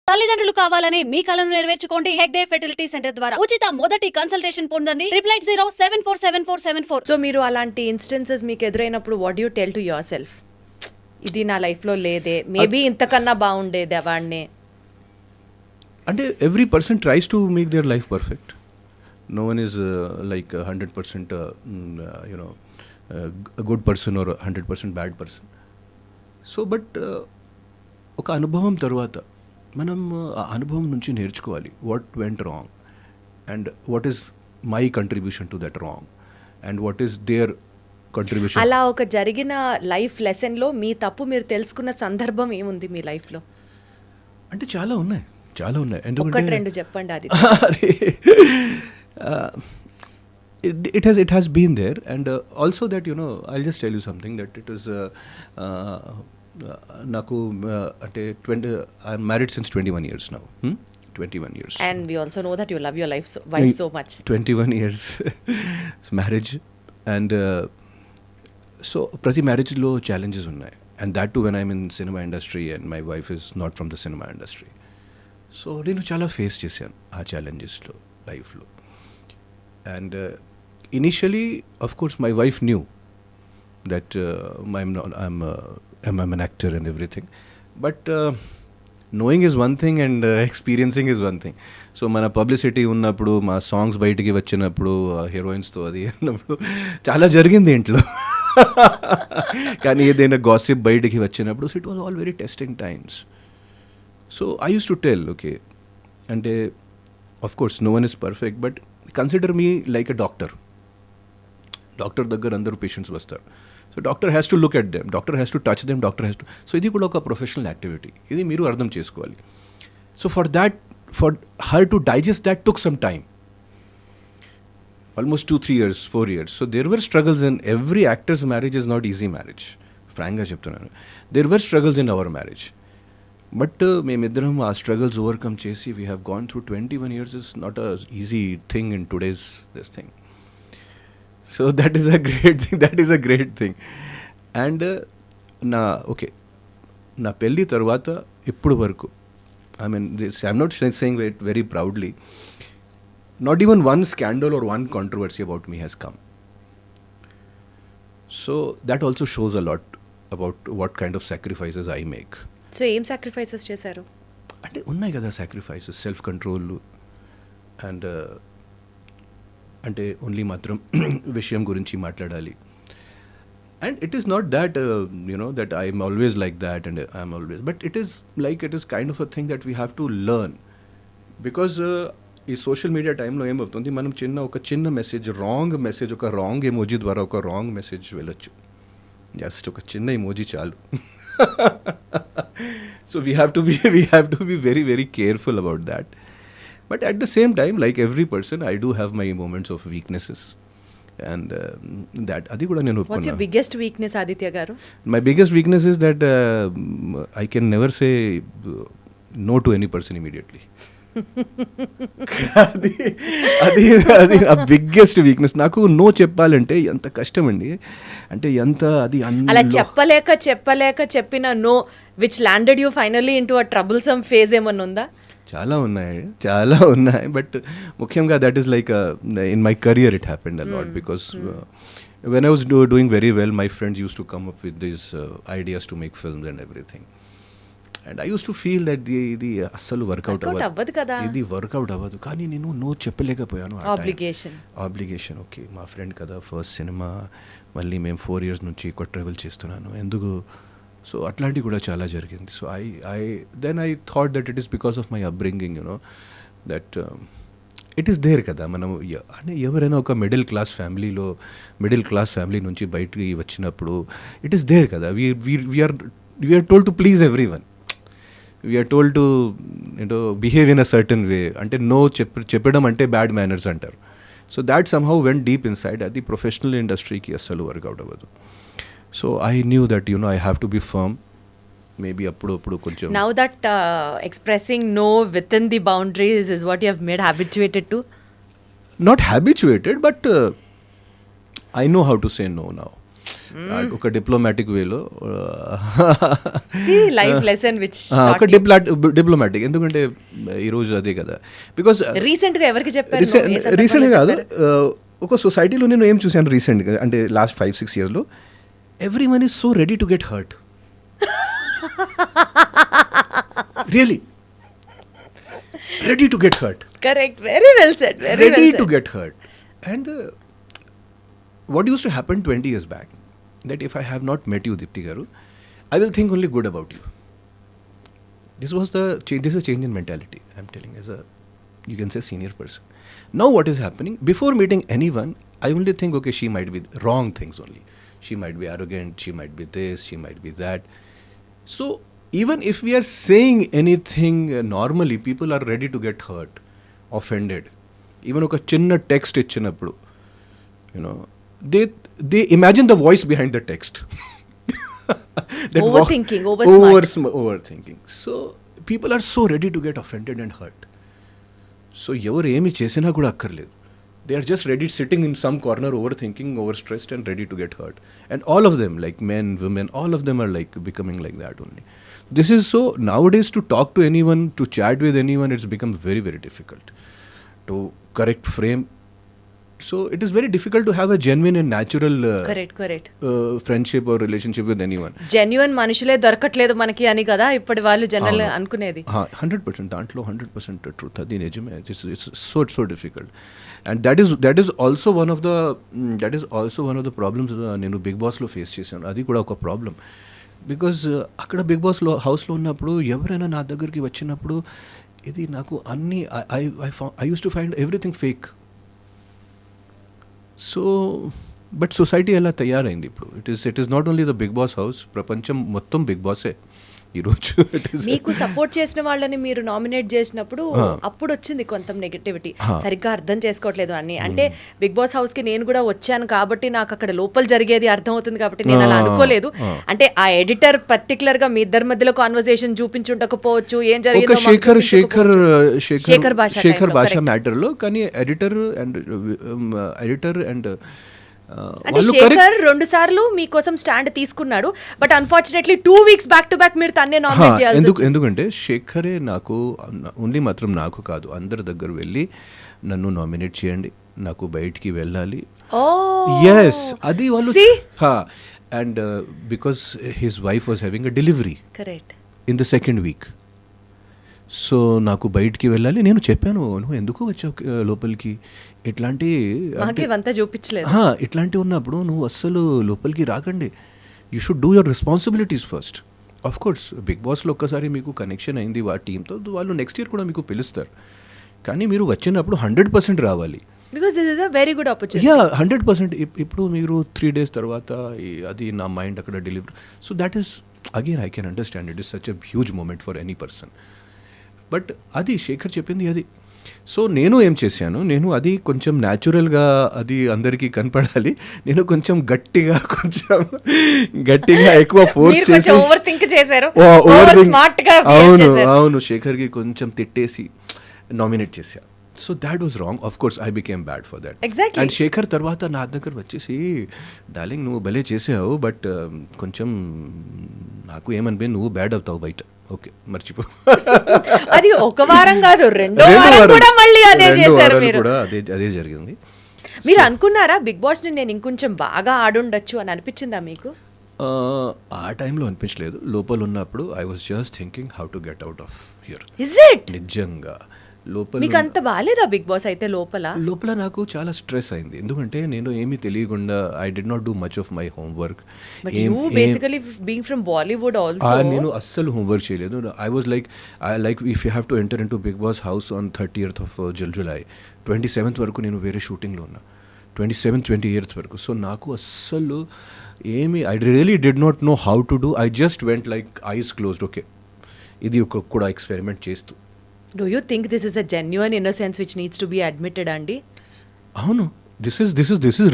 తల్లిదండ్రులు కావాలని మీ కలను నెరవేర్చుకోండి. హెగ్డే ఫెర్టిలిటీ సెంటర్ ద్వారా ఉచిత మొదటి కన్సల్టేషన్ పొందండి. 88074747474. సో మీరు అలాంటి ఇన్స్టెన్సెస్ మీకు ఎదురైనప్పుడు what you tell to yourself? ఇది నా లైఫ్లో లేదే, మేబీ ఇంతకన్నా బాగుండేది వాడిని. అంటే every person tries to make their life perfect. No one is like 100% good person or 100% bad person. So but ఒక అనుభవం తర్వాత మనం ఆ అనుభవం నుంచి నేర్చుకోవాలి what went wrong and what is my contribution to that wrong and what is their contribution. అలా ఒక జరిగిన లైఫ్ లెసన్లో మీ తప్పు మీరు తెలుసుకున్న సందర్భం ఏముంది మీ లైఫ్లో? అంటే చాలా ఉన్నాయి. ఒకటి రెండు చెప్పండి. అది it has been there and also that I'll just tell you something that it was నాకు అంటే I'm married since 21 years now. 21 years. And we also know that you love your wife so much. 21 years marriage and so ప్రతి మ్యారేజ్లో challenges ఉన్నాయి and that too when I'm in cinema industry and my wife is not from the cinema industry. So నేను చాలా face చేశాను ఆ ఛాలెంజెస్లో లైఫ్లో. And initially of course my wife knew that I'm an actor and everything. But knowing is one thing and experiencing is one thing. So మన publicity ఉన్నప్పుడు మా songs బయటికి వచ్చినప్పుడు హీరోయిన్స్తో అది అన్నప్పుడు చాలా జరిగింది ఇంట్లో. కానీ ఏదైనా గాసిప్ బయటికి వచ్చినప్పుడు so it was all very testing times. So I used to tell, okay, and of course no one is perfect, but consider me like a doctor. Doctor దగ్గర అందరూ పేషెంట్స్ వస్తారు. So doctor has to look at them, doctor has to touch them, doctor has to. So ఇది కూడా ఒక professional activity, ఇది మీరు అర్థం చేసుకోవాలి. So for her to digest that took some time, almost 2-3 years, 4 years. So there were struggles in every actors marriage is not easy marriage. ఫ్రాంక్గా చెప్తున్నాను, there were struggles in our marriage. But మేమిద్దరం ఆ struggles overcome చేసి we have gone through 21 years is not a easy thing in today's this thing. So that is a great thing. And నా పెళ్ళి తర్వాత ఇప్పుడు వరకు I'm not saying it very proudly, not even one scandal or one controversy about me has come. So that also shows a lot about what kind of sacrifices I make. So ఏం sacrifices చేశారు? అంటే ఉన్నాయి కదా sacrifices, self control and అంటే only మాత్రం విషయం గురించి మాట్లాడాలి. And it is not that that I'm always like that and I'm always, but it is kind of a thing that we have to learn. Because ఈ social media టైంలో ఏమవుతుంది, మనం ఒక చిన్న మెసేజ్, ఒక రాంగ్ ఎమోజీ ద్వారా ఒక wrong message వెళ్ళొచ్చు. జస్ట్ ఒక చిన్న ఎమోజీ చాలు. So we have to be very, very careful about that. But at the same time, like every person, I do have my moments of weaknesses. And that adi kuda nenu What's your biggest weakness, Aditya garu? My biggest weakness is that I can never say no to any person immediately. అది ఆ biggest weakness. నాకు no చెప్పాలంటే ఎంత కష్టం అండి. అంటే ఎంత అది అలా చెప్పలేక చెప్పిన no which landed you finally into a troublesome phase ఏమన్నా ఉందా? చాలా ఉన్నాయి. బట్ ముఖ్యంగా that is like in my career it happened a lot because when I was doing very well my friends uses to come up with these ideas to make films and everything. And I uses to feel that ఇది అస్సలు work out అవ్వదు కదా, ఇది work out అవ్వదు. కానీ నేను no చెప్పలేకపోయాను. Obligation okay, మా friend కదా, ఫస్ట్ సినిమా, మళ్ళీ మేము 4 years నుంచి ఎక్కువ ట్రావెల్ చేస్తున్నాను, ఎందుకు? సో అట్లాంటివి కూడా చాలా జరిగింది. So I thought that it is because of my upbringing, that it is there కదా. మనం అంటే ఎవరైనా ఒక మిడిల్ క్లాస్ ఫ్యామిలీ నుంచి బయటికి వచ్చినప్పుడు ఇట్ ఈస్ దేర్ కదా. We are told to please every one, we are told to behave in a certain way. అంటే నో చెప్పడం అంటే బ్యాడ్ మేనర్స్ అంటారు. So that somehow went deep inside. అది ప్రొఫెషనల్ ఇండస్ట్రీకి అస్సలు వర్కౌట్ అవ్వదు. So I knew that I have to be firm. Maybe అప్పుడు కొంచెం now that expressing no within the boundaries is what you have made habituated to? Not habituated, but I know how to say no now. ఒక diplomatic వేలో See, life lesson which ఒక diplomatic, ఎందుకంటే ఈరోజు అదే కదా. Because recent గా ఎవరికి చెప్పారు? ఏ సందర్భంలో రీసెంట్గా కాదు, చెప్పారు? ఒక సొసైటీలో నేను ఏం చూశాను రీసెంట్గా, అంటే లాస్ట్ 5-6 yearsలో everyone is so ready to get hurt. Really ready to get hurt. Correct, very well said, very Ready well said. to get hurt. And what used to happen 20 years back, that if I have not met you, Deepti garu, I will think only good about you. This was the change. This is a change in mentality, I'm telling, as a, you can say, senior person. Now what is happening, before meeting anyone, I only think, okay, she might be wrong things only. She might be arrogant, she might be this, she might be that. So even if we are saying anything normally, people are ready to get hurt, offended. Even ఒక చిన్న text ఇచ్చినప్పుడు, you know, they imagine the voice behind the text. Overthinking, oversmart. Overthinking. So people are so ready to get offended and hurt. So ఎవరు ఏమి చేసినా కూడా అక్కర్లేదు. They are just ready, sitting in some corner, overthinking, overstressed, and ready to get hurt. And all of them, like men, women, all of them are like becoming like that only. This is so, nowadays, to talk to anyone, to chat with anyone, it's become very, very difficult to correct frame. So it is very difficult to have a genuine and natural Correct. Friendship or relationship with anyone. Genuine మనుషులే దొరకట్లేదు మనకి అని కదా ఇప్పటి వాళ్ళు general అనుకునేది. 100%, దాంట్లో 100% truth, అది నిజమే. It's so difficult. And that is also one of the problems నేను బిగ్ బాస్లో ఫేస్ చేశాను. అది కూడా ఒక ప్రాబ్లం. బికాజ్ అక్కడ బిగ్ బాస్లో హౌస్లో ఉన్నప్పుడు ఎవరైనా నా దగ్గరికి వచ్చినప్పుడు, ఇది నాకు అన్ని I uses to find everything fake. So but society అలా తయారైంది ఇప్పుడు. It is not only the Bigg Boss house, ప్రపంచం మొత్తం బిగ్ బాసే ఈరోజు. మీకు సపోర్ట్ చేసిన వాళ్ళని మీరు నామినేట్ చేసినప్పుడు అప్పుడు వచ్చింది కొంత నెగటివిటీ, సరిగ్గా అర్థం చేసుకోవట్లేదు అని. అంటే బిగ్ బాస్ హౌస్ కి నేను కూడా వచ్చాను కాబట్టి నాకు అక్కడ లోపల జరిగేది అర్థం అవుతుంది కాబట్టి నేను అలా అనుకోలేదు. అంటే ఆ ఎడిటర్ పర్టికులర్ గా మీ ఇద్దరి మధ్యలో కాన్వర్సేషన్ చూపించుండకపోవచ్చు, ఏం జరిగిందో శేఖర్ భాష మ్యాటర్ లో. కానీ ఎడిటర్ అండ్ అంటే శేఖర్ 2 సార్లు మీకోసం స్టాండ్ తీసుకున్నాడు, but unfortunately 2 weeks back to back మీరు తన్నే నామినేట్ చేయాల్సి వచ్చింది. ఎందుకంటే శేఖరే నాకు ఓన్లీ మాత్రం నాకు కాదు, అందరి దగ్గర వెళ్ళి నన్ను నామినేట్ చేయండి, నాకు బయటికి వెళ్ళాలి. ఎస్, అది వాళ్ళు. And because his wife was having a delivery in the second week. So నాకు బయటికి వెళ్ళాలి. నేను చెప్పాను, నువ్వు ఎందుకు వచ్చావు లోపలికి, ఇట్లాంటివి ఉన్నప్పుడు నువ్వు అస్సలు లోపలికి రాకండి. You should do your responsibilities first. Of course Bigg బాస్లో ఒక్కసారి మీకు కనెక్షన్ అయింది ఆ టీంతో, వాళ్ళు నెక్స్ట్ ఇయర్ కూడా మీకు పిలుస్తారు. కానీ మీరు వచ్చినప్పుడు 100% రావాలి. Because this is a very good opportunity. Yeah, 100%. ఇప్పుడు మీరు 3 days తర్వాత అది నా మైండ్ అక్కడ delivery. So that is again I can understand, it is such a huge moment for any person. But అది శేఖర్ చెప్పింది అది. సో నేను ఏం చేశాను, నేను అది కొంచెం న్యాచురల్గా అది అందరికీ కనపడాలి, నేను కొంచెం గట్టిగా ఎక్కువ ఫోర్స్ చేసి, అవును శేఖర్కి కొంచెం తిట్టేసి నామినేట్ చేశా. So that was wrong. Of course I became bad for that. And Shekhar తర్వాత నా దగ్గర వచ్చేసి, డార్లింగ్ నువ్వు భలే చేసావు, బట్ కొంచెం నాకు ఏమనిపోయింది, నువ్వు బ్యాడ్ అవుతావు బయట. ఓకే, మర్చిపో. అది ఒక వారం కాదు, రెండో వారం కూడా మళ్ళీ అదే చేశారు మీరు. అదే జరిగింది. మీరు అనుకున్నారా బిగ్ బాస్ ని నేను ఇంకొంచెం బాగా ఆడుండొచ్చు అని అనిపించిందా మీకు? ఆ టైంలో అనిపించలేదు. లోపల ఉన్నప్పుడు I was just thinking how to get out of here. Is it? నిజంగా లోపల మీకు అంత బాలేదా బిగ్ బాస్ అయితే? లోపల నాకు చాలా స్ట్రెస్ అయింది, ఎందుకంటే నేను ఏమీ తెలియకుండా I did not do much of my homework. నేను అస్సలు హోంవర్క్ చేయలేదు. I was like if you have to enter in to Bigg Boss house on 30th of July, 27th వరకు నేను వేరే షూటింగ్లో ఉన్నా, 27th 28th వరకు. సో నాకు అస్సలు ఏమి, I really did not no how to do. I just went like ice closed. Okay, ఇది ఒక కూడా ఎక్స్పెరిమెంట్ చేస్తూ. Do you think this is a genuine innocence which needs to be admitted, Andy? అవును, this is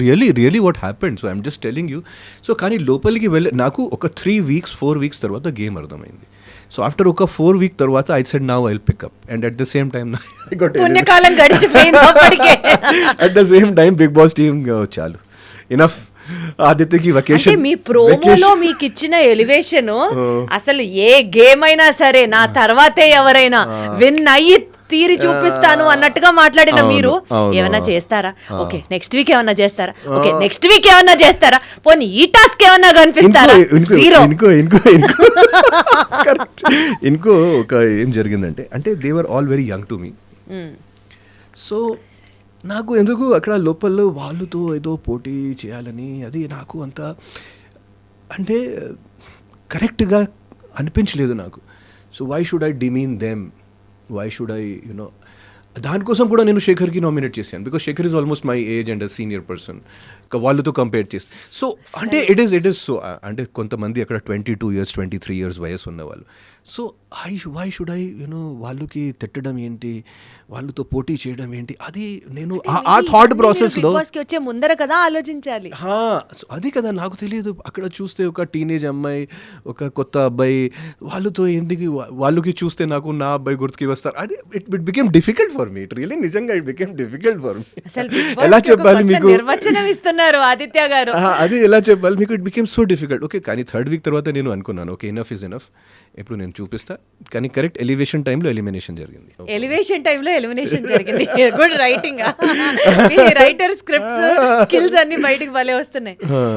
really what happened. So I'm just telling you. So కానీ లోపలికి వెళ్ళి నాకు ఒక 4 weeks తర్వాత గేమ్ అర్థమైంది. సో ఆఫ్టర్ ఒక 4 week తర్వాత I said now I'll pick up, and at the same time I got పుణ్యకాలం గడిచిపోయింది అప్పటికే. At the same time Big Boss team చాలు, enough. ఆదిత్యకి అంటే వెకేషన్ మీ ప్రోమోలో మీకు ఇచ్చిన ఎలివేషన్ అసలు ఏ గేమ్ అయినా సరే నా తర్వాతే ఎవరైనా విన్ అయ్యి తీరి చూపిస్తాను అన్నట్టుగా మాట్లాడిన మీరు ఏమన్నా చేస్తారా, ఓకే నెక్స్ట్ వీక్ ఏమన్నా చేస్తారా, ఓకే నెక్స్ట్ వీక్ ఏమన్నా చేస్తారా, పోనీ ఈ టాస్క్ ఏమన్నా కనిపిస్తారా, జీరో. ఇంకో ఒక ఏం జరిగిందంటే, అంటే they were all very young to me. So నాకు ఎందుకు అక్కడ లోపల వాళ్ళతో ఏదో పోటీ చేయాలని అది నాకు అంత అంటే కరెక్ట్గా అనిపించలేదు నాకు. So why should I demean them, why should I you know, దానికోసం కూడా నేను శేఖర్కి నామినేట్ చేశాను. Because Shekhar is almost my age and senior person, వాళ్ళతో కంపేర్ చేసి. సో అంటే ఇట్ ఈస్ సో అంటే కొంతమంది అక్కడ 22 years 23 years వయసు ఉన్నవాళ్ళు. So why should I you know వాళ్ళకి తిట్టడం ఏంటి, వాళ్ళతో పోటీ చేయడం ఏంటి, అది నేను ఆ థాట్ ప్రాసెస్లో వచ్చే ముందర కదా ఆలోచించాలి. అది కదా నాకు తెలియదు. అక్కడ చూస్తే ఒక టీనేజ్ అమ్మాయి, ఒక కొత్త అబ్బాయి, వాళ్ళతో ఎందుకు వాళ్ళకి చూస్తే నాకు నా అబ్బాయి గుర్తుకి వస్తారు. అది it became difficult for me. It really నిజంగా it became difficult for me. ఎలా చెప్పాలి మీకు, నిర్వచనం ఇస్తున్నారు ఆదిత్య గారు. అది ఎలా చెప్పాలి మీకు, it became so difficult. Okay, కానీ థర్డ్ వీక్ తర్వాత నేను అనుకున్నాను ఓకే ఇనఫ్ ఇస్ ఇనఫ్, ఇప్పుడు నేను చూపిస్తా. కానీ కరెక్ట్ ఎలివేషన్ టైంలో ఎలిమినేషన్ జరిగింది. ఎలివేషన్ టైంలో ఎలిమినేషన్ జరిగింది. Good writing, writer scripts skills అన్ని బయటకు భలే వస్తున్నాయి.